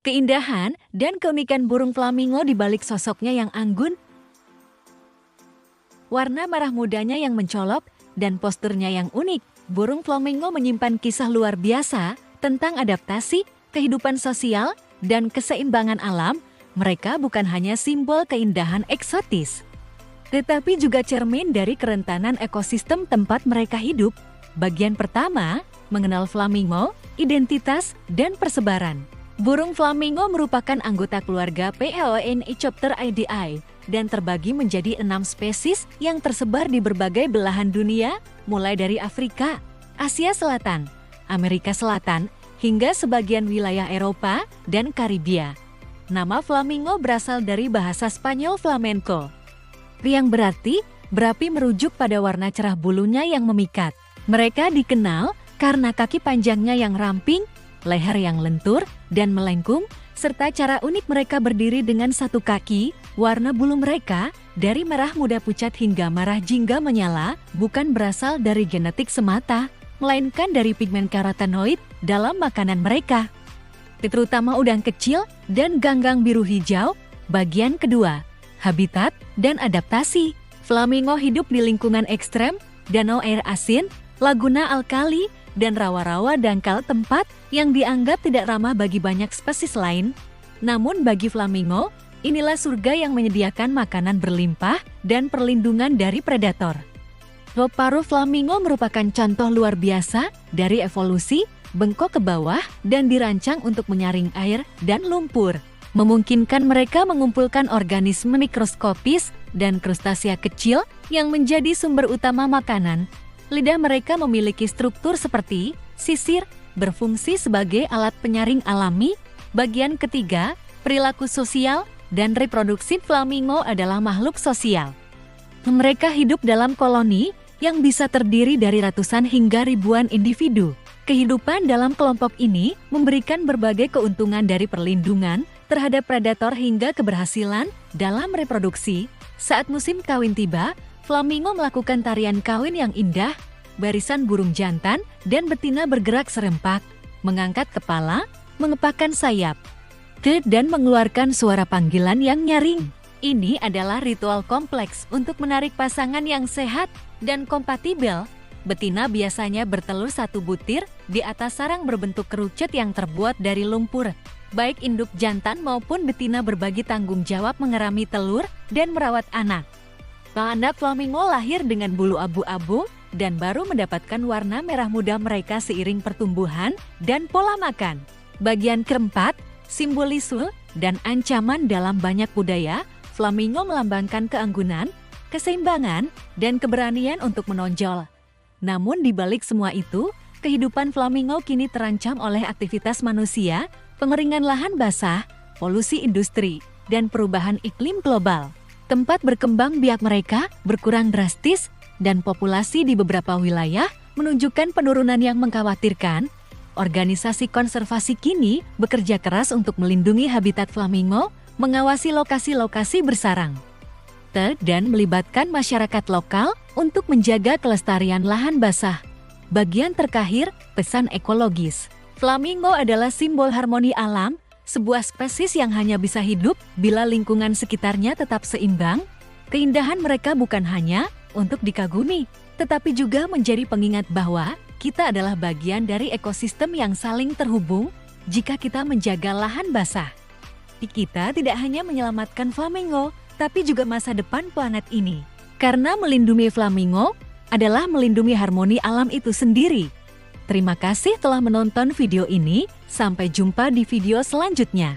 Keindahan dan keunikan burung flamingo di balik sosoknya yang anggun, warna merah mudanya yang mencolok, dan posturnya yang unik, burung flamingo menyimpan kisah luar biasa tentang adaptasi, kehidupan sosial, dan keseimbangan alam. Mereka bukan hanya simbol keindahan eksotis, tetapi juga cermin dari kerentanan ekosistem tempat mereka hidup. Bagian pertama, mengenal flamingo, identitas, dan persebaran. Burung flamingo merupakan anggota keluarga Phaeonychopteridae dan terbagi menjadi 6 spesies yang tersebar di berbagai belahan dunia, mulai dari Afrika, Asia Selatan, Amerika Selatan, hingga sebagian wilayah Eropa dan Karibia. Nama flamingo berasal dari bahasa Spanyol flamenco, yang berarti berapi, merujuk pada warna cerah bulunya yang memikat. Mereka dikenal karena kaki panjangnya yang ramping, leher yang lentur dan melengkung, serta cara unik mereka berdiri dengan satu kaki. Warna bulu mereka, dari merah muda pucat hingga merah jingga menyala, bukan berasal dari genetik semata, melainkan dari pigmen karotenoid dalam makanan mereka, terutama udang kecil dan ganggang biru hijau. Bagian kedua, habitat dan adaptasi. Flamingo hidup di lingkungan ekstrem, danau air asin, laguna alkali, dan rawa-rawa dangkal, tempat yang dianggap tidak ramah bagi banyak spesies lain. Namun bagi flamingo, inilah surga yang menyediakan makanan berlimpah dan perlindungan dari predator. Paruh flamingo merupakan contoh luar biasa dari evolusi, bengkok ke bawah dan dirancang untuk menyaring air dan lumpur, memungkinkan mereka mengumpulkan organisme mikroskopis dan krustasea kecil yang menjadi sumber utama makanan. Lidah mereka memiliki struktur seperti sisir, berfungsi sebagai alat penyaring alami. Bagian ketiga, perilaku sosial dan reproduksi. Flamingo adalah makhluk sosial. Mereka hidup dalam koloni yang bisa terdiri dari ratusan hingga ribuan individu. Kehidupan dalam kelompok ini memberikan berbagai keuntungan, dari perlindungan terhadap predator hingga keberhasilan dalam reproduksi. Saat musim kawin tiba, flamingo melakukan tarian kawin yang indah. Barisan burung jantan dan betina bergerak serempak, mengangkat kepala, mengepakkan sayap, dan mengeluarkan suara panggilan yang nyaring. Ini adalah ritual kompleks untuk menarik pasangan yang sehat dan kompatibel. Betina biasanya bertelur 1 butir di atas sarang berbentuk kerucut yang terbuat dari lumpur. Baik induk jantan maupun betina berbagi tanggung jawab mengerami telur dan merawat anak. Anak flamingo lahir dengan bulu abu-abu dan baru mendapatkan warna merah muda mereka seiring pertumbuhan dan pola makan. Bagian keempat, simbolisme dan ancaman. Dalam banyak budaya, flamingo melambangkan keanggunan, keseimbangan, dan keberanian untuk menonjol. Namun di balik semua itu, kehidupan flamingo kini terancam oleh aktivitas manusia, pengeringan lahan basah, polusi industri, dan perubahan iklim global. Tempat berkembang biak mereka berkurang drastis, dan populasi di beberapa wilayah menunjukkan penurunan yang mengkhawatirkan. Organisasi konservasi kini bekerja keras untuk melindungi habitat flamingo, mengawasi lokasi-lokasi bersarang, dan melibatkan masyarakat lokal untuk menjaga kelestarian lahan basah. Bagian terakhir, pesan ekologis. Flamingo adalah simbol harmoni alam, sebuah spesies yang hanya bisa hidup bila lingkungan sekitarnya tetap seimbang. Keindahan mereka bukan hanya untuk dikagumi, tetapi juga menjadi pengingat bahwa kita adalah bagian dari ekosistem yang saling terhubung. Jika kita menjaga lahan basah, kita tidak hanya menyelamatkan flamingo, tapi juga masa depan planet ini. Karena melindungi flamingo adalah melindungi harmoni alam itu sendiri. Terima kasih telah menonton video ini. Sampai jumpa di video selanjutnya.